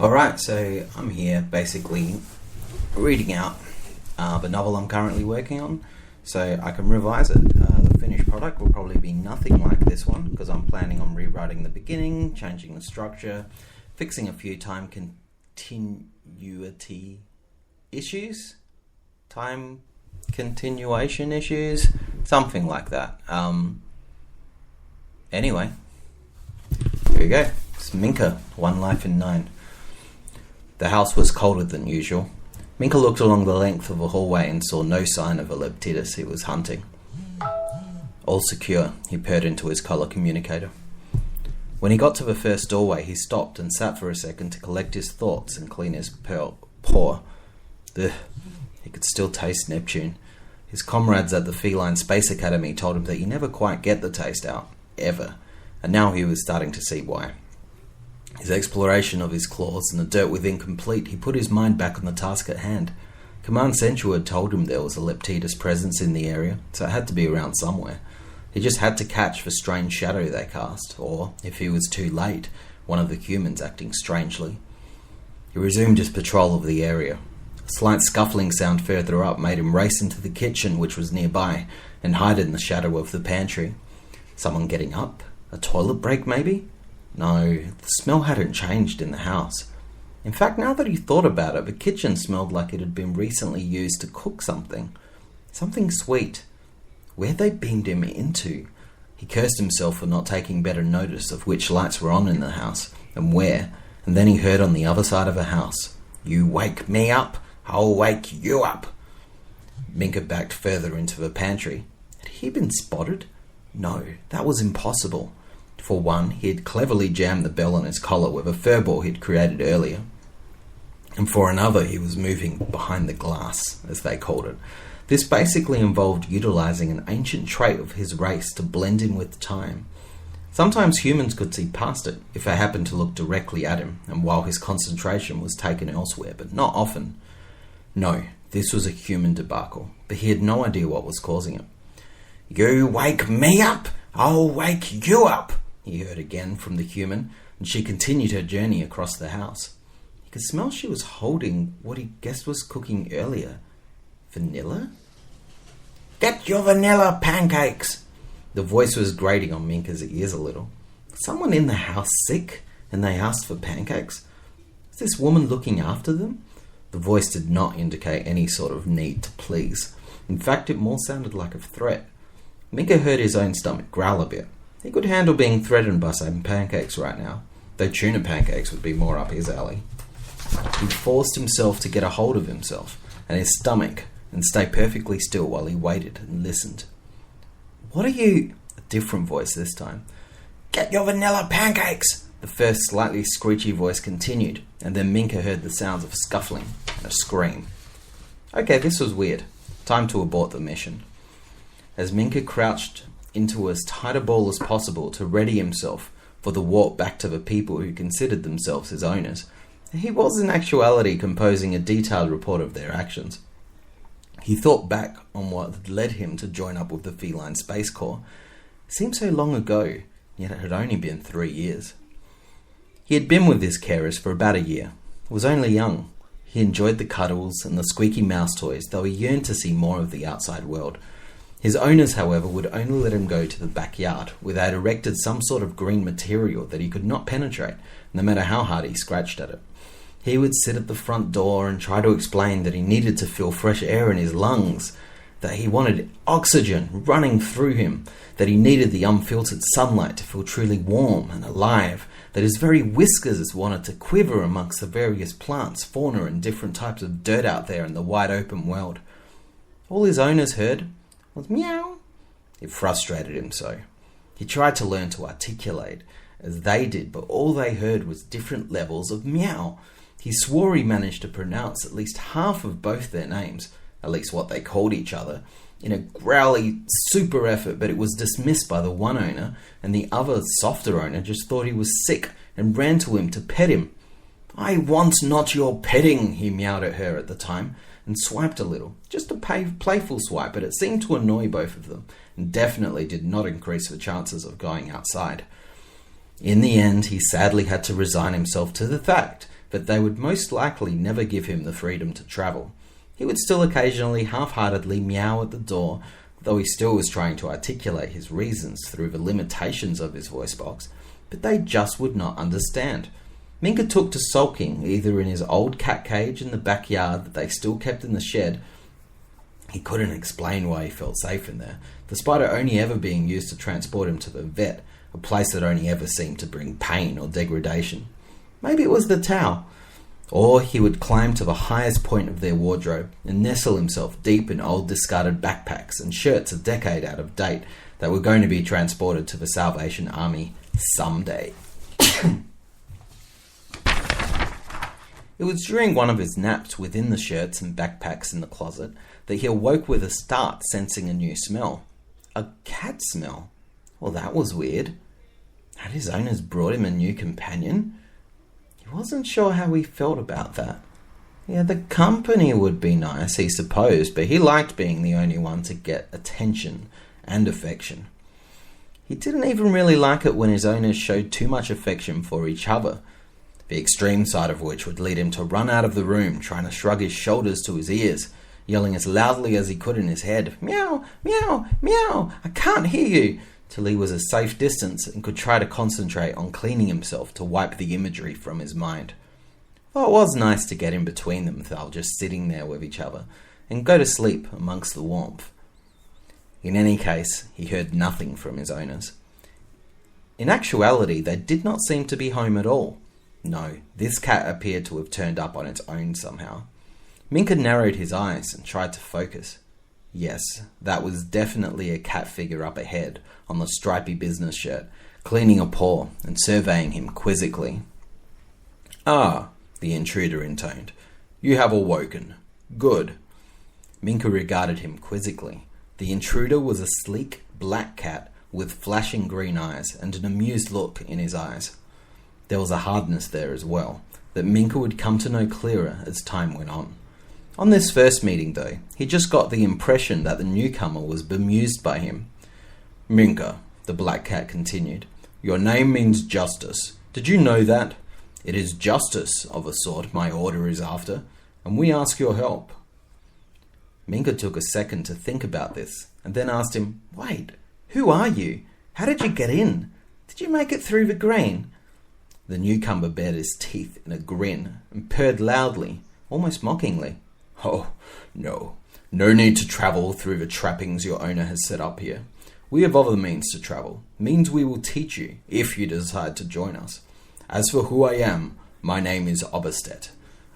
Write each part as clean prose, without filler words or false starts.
Alright, so I'm here basically reading out the novel I'm currently working on, so I can revise it. The finished product will probably be nothing like this one, because I'm planning on rewriting the beginning, changing the structure, fixing a few time continuity issues, time continuation issues, something like that. Anyway, here we go. It's Minkah, One Life in 9. The house was colder than usual. Minkah looked along the length of the hallway and saw no sign of a leptidus he was hunting. All secure, he purred into his collar communicator. When he got to the first doorway, he stopped and sat for a second to collect his thoughts and clean his paw. Ugh, he could still taste Neptune. His comrades at the Feline Space Academy told him that you never quite get the taste out, ever, and now he was starting to see why. His exploration of his claws and the dirt within complete, he put his mind back on the task at hand. Command Central had told him there was a leptidus presence in the area, so it had to be around somewhere. He just had to catch the strange shadow they cast, or, if he was too late, one of the humans acting strangely. He resumed his patrol of the area. A slight scuffling sound further up made him race into the kitchen, which was nearby, and hide in the shadow of the pantry. Someone getting up? A toilet break, maybe? No, the smell hadn't changed in the house. In fact, now that he thought about it, the kitchen smelled like it had been recently used to cook something. Something sweet. Where'd they beamed him into? He cursed himself for not taking better notice of which lights were on in the house, and where, and then he heard on the other side of the house, "You wake me up, I'll wake you up." Minkah backed further into the pantry. Had he been spotted? No, that was impossible. For one, he had cleverly jammed the bell on his collar with a furball he'd created earlier. And for another, he was moving behind the glass, as they called it. This basically involved utilizing an ancient trait of his race to blend in with time. Sometimes humans could see past it if they happened to look directly at him, and while his concentration was taken elsewhere, but not often. No, this was a human debacle, but he had no idea what was causing it. "You wake me up, I'll wake you up," he heard again from the human, and she continued her journey across the house. He could smell she was holding what he guessed was cooking earlier. Vanilla? "Get your vanilla pancakes!" The voice was grating on Minkah's ears a little. Was someone in the house sick, and they asked for pancakes? Was this woman looking after them? The voice did not indicate any sort of need to please. In fact, it more sounded like a threat. Minkah heard his own stomach growl a bit. He could handle being threatened by some pancakes right now, though tuna pancakes would be more up his alley. He forced himself to get a hold of himself and his stomach and stay perfectly still while he waited and listened. "What are you—" A different voice this time. "Get your vanilla pancakes!" The first slightly screechy voice continued, and then Minkah heard the sounds of scuffling and a scream. Okay, this was weird. Time to abort the mission. As Minkah crouched into as tight a ball as possible to ready himself for the walk back to the people who considered themselves his owners, he was in actuality composing a detailed report of their actions. He thought back on what had led him to join up with the Feline Space Corps. It seemed so long ago, yet it had only been 3 years. He had been with his carers for about a year. Was only young. He enjoyed the cuddles and the squeaky mouse toys, though he yearned to see more of the outside world. His owners, however, would only let him go to the backyard, where they had erected some sort of green material that he could not penetrate, no matter how hard he scratched at it. He would sit at the front door and try to explain that he needed to feel fresh air in his lungs, that he wanted oxygen running through him, that he needed the unfiltered sunlight to feel truly warm and alive, that his very whiskers wanted to quiver amongst the various plants, fauna, and different types of dirt out there in the wide open world. All his owners heard was meow. It frustrated him so. He tried to learn to articulate as they did, but all they heard was different levels of meow. He swore he managed to pronounce at least half of both their names, at least what they called each other, in a growly super effort, but it was dismissed by the one owner, and the other softer owner just thought he was sick and ran to him to pet him. "I want not your petting," he meowed at her at the time, and swiped a little, just a playful swipe, but it seemed to annoy both of them, and definitely did not increase the chances of going outside. In the end, he sadly had to resign himself to the fact but they would most likely never give him the freedom to travel. He would still occasionally half-heartedly meow at the door, though he still was trying to articulate his reasons through the limitations of his voice box, but they just would not understand. Minkah took to sulking, either in his old cat cage in the backyard that they still kept in the shed. He couldn't explain why he felt safe in there, despite it only ever being used to transport him to the vet, a place that only ever seemed to bring pain or degradation. Maybe it was the towel. Or he would climb to the highest point of their wardrobe and nestle himself deep in old discarded backpacks and shirts a decade out of date that were going to be transported to the Salvation Army someday. It was during one of his naps within the shirts and backpacks in the closet that he awoke with a start, sensing a new smell. A cat smell. Well, that was weird. Had his owners brought him a new companion? He wasn't sure how he felt about that. Yeah, the company would be nice, he supposed, but he liked being the only one to get attention and affection. He didn't even really like it when his owners showed too much affection for each other, the extreme side of which would lead him to run out of the room, trying to shrug his shoulders to his ears, yelling as loudly as he could in his head, "Meow, meow, meow, I can't hear you," till he was a safe distance and could try to concentrate on cleaning himself to wipe the imagery from his mind. Well, it was nice to get in between them, while just sitting there with each other, and go to sleep amongst the warmth. In any case, he heard nothing from his owners. In actuality, they did not seem to be home at all. No, this cat appeared to have turned up on its own somehow. Minkah narrowed his eyes and tried to focus. Yes, that was definitely a cat figure up ahead on the stripy business shirt, cleaning a paw and surveying him quizzically. "Ah," the intruder intoned. "You have awoken. Good." Minkah regarded him quizzically. The intruder was a sleek, black cat with flashing green eyes and an amused look in his eyes. There was a hardness there as well, that Minkah would come to know clearer as time went on. On this first meeting, though, he just got the impression that the newcomer was bemused by him. "Minkah," the black cat continued, "your name means justice. Did you know that? It is justice, of a sort, my order is after, and we ask your help." Minkah took a second to think about this, and then asked him, "Wait, who are you? How did you get in? Did you make it through the green?" The newcomer bared his teeth in a grin and purred loudly, almost mockingly. "Oh, no. No need to travel through the trappings your owner has set up here. We have other means to travel, means we will teach you, if you decide to join us. As for who I am, my name is Oberstedt.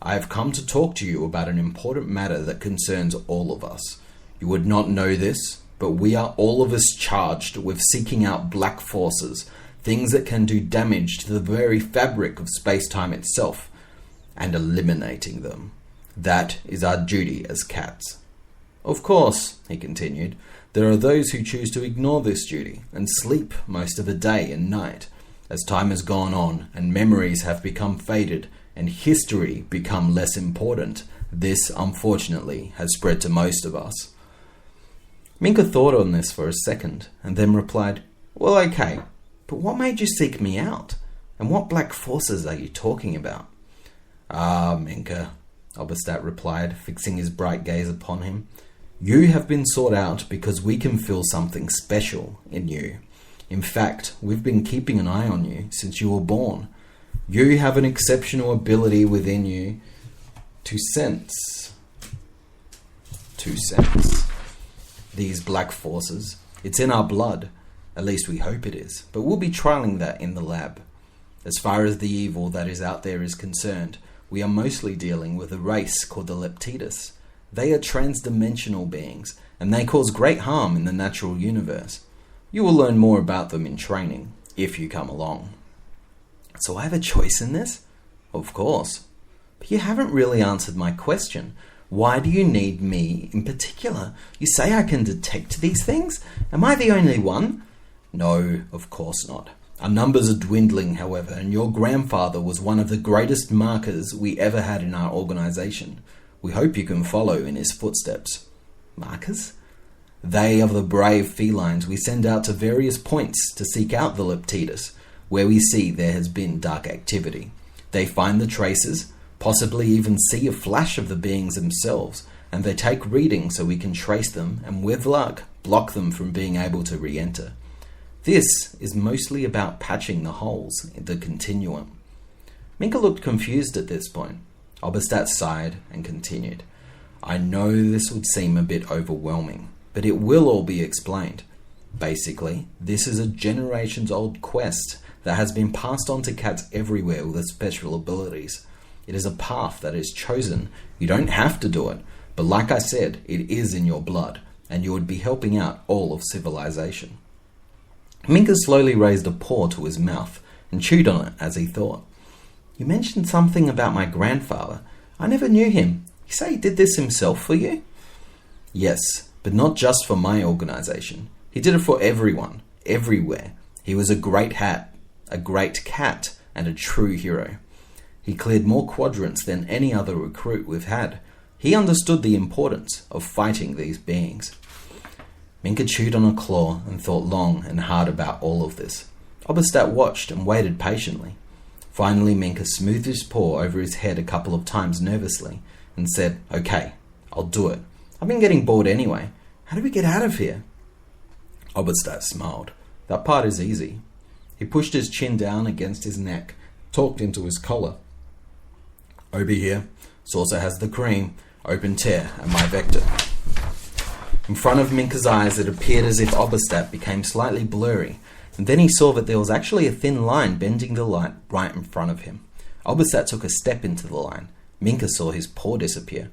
I have come to talk to you about an important matter that concerns all of us. You would not know this, but we are all of us charged with seeking out black forces, things that can do damage to the very fabric of space-time itself, and eliminating them. That is our duty as cats. Of course," he continued, "there are those who choose to ignore this duty and sleep most of the day and night. As time has gone on and memories have become faded and history become less important, this, unfortunately, has spread to most of us." Minkah thought on this for a second and then replied, "Well, okay, but what made you seek me out? And what black forces are you talking about?" "Ah, Minkah," Oberstadt replied, fixing his bright gaze upon him, "you have been sought out because we can feel something special in you. In fact, we've been keeping an eye on you since you were born. You have an exceptional ability within you to sense these black forces. It's in our blood. At least we hope it is, but we'll be trialing that in the lab. As far as the evil that is out there is concerned, we are mostly dealing with a race called the Leptidas. They are trans-dimensional beings, and they cause great harm in the natural universe. You will learn more about them in training, if you come along." "So I have a choice in this?" "Of course. But you haven't really answered my question. Why do you need me in particular? You say I can detect these things? Am I the only one?" "No, of course not. Our numbers are dwindling, however, and your grandfather was one of the greatest markers we ever had in our organization. We hope you can follow in his footsteps." "Markers?" "They are the brave felines we send out to various points to seek out the Leptidas, where we see there has been dark activity. They find the traces, possibly even see a flash of the beings themselves, and they take readings so we can trace them and, with luck, block them from being able to re-enter. This is mostly about patching the holes in the continuum. Minkah looked confused at this point. Oberstadt sighed and continued. I know this would seem a bit overwhelming, but it will all be explained. Basically, this is a generations-old quest that has been passed on to cats everywhere with special abilities. It is a path that is chosen. You don't have to do it, but like I said, it is in your blood, and you would be helping out all of civilization. Minkah slowly raised a paw to his mouth and chewed on it as he thought. You mentioned something about my grandfather. I never knew him. You say he did this himself for you? Yes, but not just for my organization. He did it for everyone, everywhere. He was a great cat, and a true hero. He cleared more quadrants than any other recruit we've had. He understood the importance of fighting these beings. Minkah chewed on a claw and thought long and hard about all of this. Oberstadt watched and waited patiently. Finally, Minkah smoothed his paw over his head a couple of times nervously and said, Okay, I'll do it. I've been getting bored anyway. How do we get out of here? Oberstadt smiled. That part is easy. He pushed his chin down against his neck, talked into his collar. Over here, saucer has the cream, open tear, and my vector. In front of Minkah's eyes, it appeared as if Oberstadt became slightly blurry, and then he saw that there was actually a thin line bending the light right in front of him. Oberstadt took a step into the line. Minkah saw his paw disappear.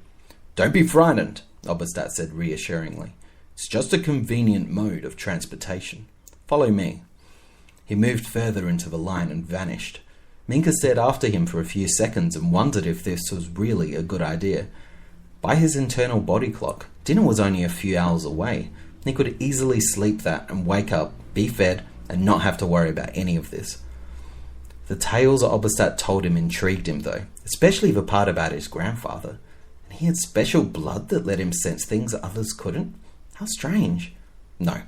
Don't be frightened, Oberstadt said reassuringly. It's just a convenient mode of transportation. Follow me. He moved further into the line and vanished. Minkah stared after him for a few seconds and wondered if this was really a good idea. By his internal body clock, dinner was only a few hours away. He could easily sleep that and wake up, be fed, and not have to worry about any of this. The tales Oberstadt told him intrigued him though, especially the part about his grandfather. And he had special blood that let him sense things others couldn't? How strange. No,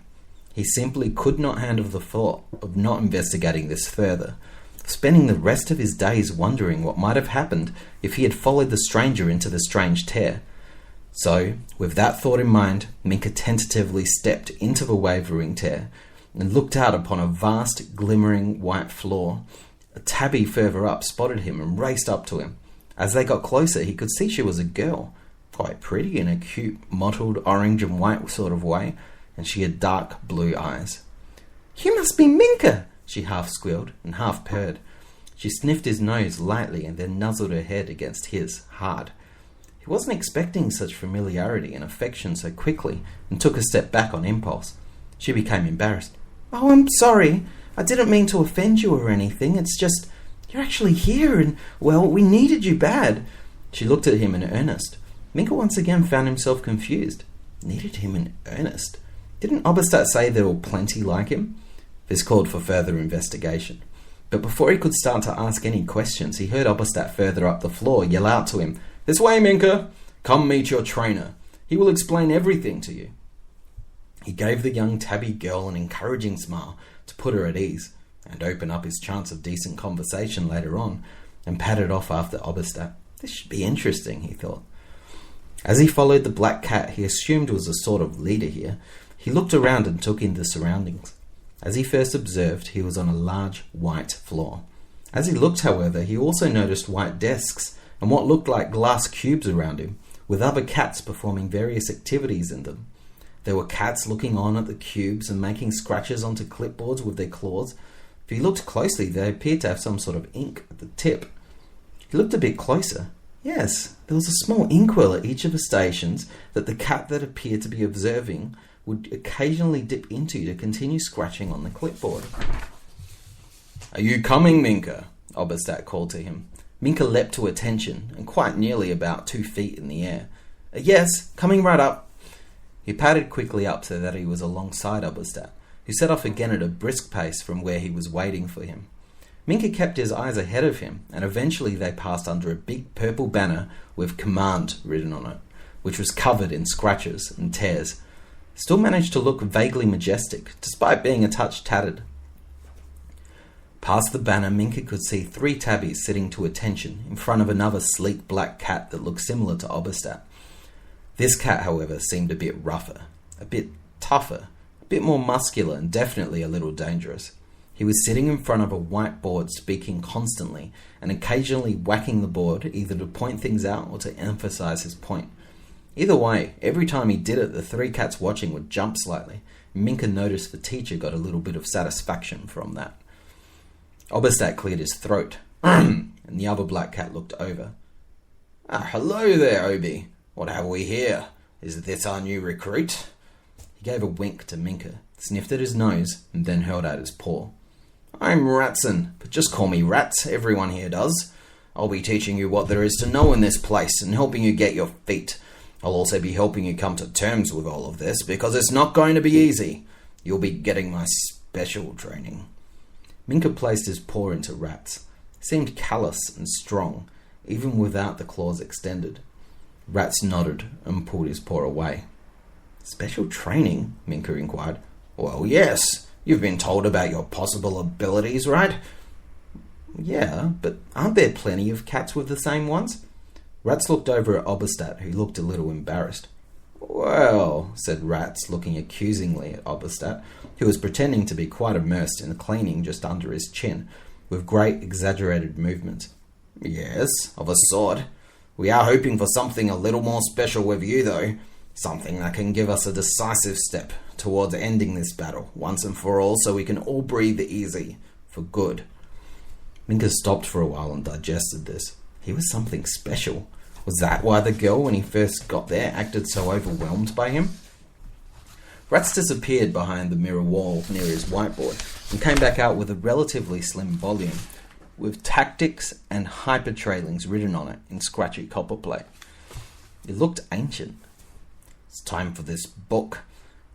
he simply could not handle the thought of not investigating this further, spending the rest of his days wondering what might have happened if he had followed the stranger into the strange tear. So, with that thought in mind, Minkah tentatively stepped into the wavering tear and looked out upon a vast, glimmering white floor. A tabby further up spotted him and raced up to him. As they got closer, he could see she was a girl, quite pretty in a cute, mottled orange and white sort of way, and she had dark blue eyes. You must be Minkah, she half squealed and half purred. She sniffed his nose lightly and then nuzzled her head against his, hard. He wasn't expecting such familiarity and affection so quickly and took a step back on impulse. She became embarrassed. Oh, I'm sorry. I didn't mean to offend you or anything. It's just, you're actually here and, well, we needed you bad. She looked at him in earnest. Minkah once again found himself confused. Needed him in earnest? Didn't Oberstadt say there were plenty like him? This called for further investigation. But before he could start to ask any questions, he heard Oberstadt further up the floor yell out to him, This way, Minkah! Come meet your trainer. He will explain everything to you. He gave the young tabby girl an encouraging smile to put her at ease and open up his chance of decent conversation later on, and padded off after Oberstadt. This should be interesting, he thought. As he followed the black cat he assumed was a sort of leader here, he looked around and took in the surroundings. As he first observed, he was on a large white floor. As he looked, however, he also noticed white desks and what looked like glass cubes around him, with other cats performing various activities in them. There were cats looking on at the cubes and making scratches onto clipboards with their claws. If he looked closely, they appeared to have some sort of ink at the tip. He looked a bit closer. Yes, there was a small inkwell at each of the stations that the cat that appeared to be observing would occasionally dip into to continue scratching on the clipboard. Are you coming, Minkah? Oberstadt called to him. Minkah leapt to attention and quite nearly about 2 feet in the air. Yes, coming right up. He padded quickly up so that he was alongside Oberstadt, who set off again at a brisk pace from where he was waiting for him. Minkah kept his eyes ahead of him, and eventually they passed under a big purple banner with command written on it, which was covered in scratches and tears. Still managed to look vaguely majestic, despite being a touch tattered. Past the banner, Minkah could see 3 tabbies sitting to attention in front of another sleek black cat that looked similar to Oberstadt. This cat, however, seemed a bit rougher, a bit tougher, a bit more muscular, and definitely a little dangerous. He was sitting in front of a white board speaking constantly and occasionally whacking the board either to point things out or to emphasize his point. Either way, every time he did it, the 3 cats watching would jump slightly. Minkah noticed the teacher got a little bit of satisfaction from that. Oberstadt cleared his throat, and the other black cat looked over. Hello there, Obi. What have we here? Is this our new recruit? He gave a wink to Minkah, sniffed at his nose, and then held out his paw. I'm Ratson, but just call me Rats, everyone here does. I'll be teaching you what there is to know in this place and helping you get your feet. I'll also be helping you come to terms with all of this, because it's not going to be easy. You'll be getting my special training. Minkah placed his paw into Rats. He seemed callous and strong, even without the claws extended. Rats nodded and pulled his paw away. Special training? Minkah inquired. Well, yes. You've been told about your possible abilities, right? Yeah, but aren't there plenty of cats with the same ones? Rats looked over at Oberstadt, who looked a little embarrassed. Well, said Rats, looking accusingly at Oberstadt, who was pretending to be quite immersed in the cleaning just under his chin, with great exaggerated movements. Yes, of a sort. We are hoping for something a little more special with you, though. Something that can give us a decisive step towards ending this battle once and for all, so we can all breathe easy, for good. Minkah stopped for a while and digested this. He was something special. Was that why the girl, when he first got there, acted so overwhelmed by him? Rats disappeared behind the mirror wall near his whiteboard and came back out with a relatively slim volume, with tactics and hyper-trailings written on it in scratchy copperplate. It looked ancient. It's time for this book.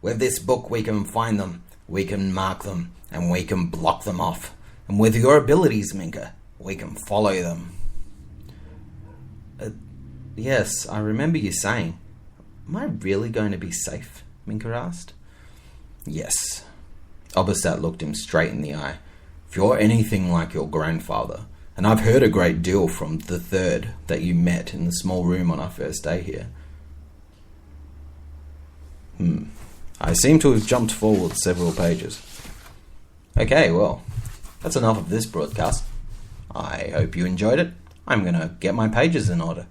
With this book we can find them, we can mark them, and we can block them off. And with your abilities, Minkah, we can follow them. Yes, I remember you saying. Am I really going to be safe? Minkah asked. Yes. Oberstadt looked him straight in the eye. If you're anything like your grandfather, and I've heard a great deal from the third that you met in the small room on our first day here. I seem to have jumped forward several pages. Okay, well, that's enough of this broadcast. I hope you enjoyed it. I'm going to get my pages in order.